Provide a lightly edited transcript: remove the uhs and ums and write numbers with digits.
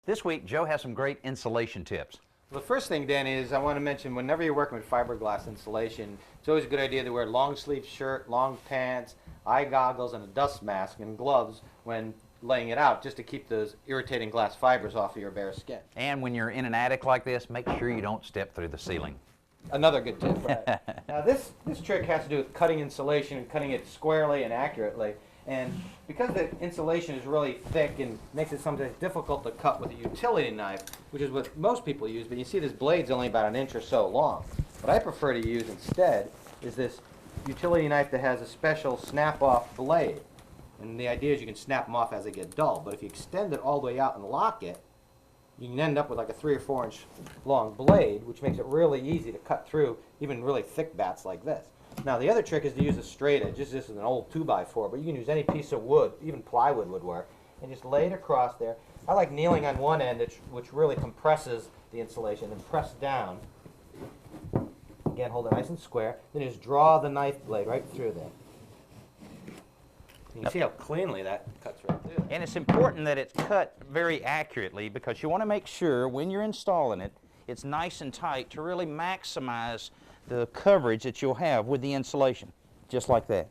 This week, Joe has some great insulation tips. The first thing, Danny, is I want to mention whenever you're working with fiberglass insulation, it's always a good idea to wear a long sleeve shirt, long pants, eye goggles, and a dust mask and gloves when laying it out, just to keep those irritating glass fibers off of your bare skin. And when you're in an attic like this, make sure you don't step through the ceiling. Another good tip, right? Now this trick has to do with cutting insulation and cutting it squarely and accurately. And because the insulation is really thick and makes it sometimes difficult to cut with a utility knife, which is what most people use, but you see this blade's only about 1 inch or so long. What I prefer to use instead is this utility knife that has a special snap-off blade. And the idea is you can snap them off as they get dull, but if you extend it all the way out and lock it, you can end up with like a 3 or 4 inch long blade, which makes it really easy to cut through even really thick bats like this. Now the other trick is to use a straight edge. This is an old 2x4, but you can use any piece of wood, even plywood would work, and just lay it across there. I like kneeling on one end, which really compresses the insulation, and press down. Again, hold it nice and square. Then just draw the knife blade right through there. You can see how cleanly that cuts right through. And it's important that it's cut very accurately, because you want to make sure when you're installing it, it's nice and tight to really maximize the coverage that you'll have with the insulation, just like that.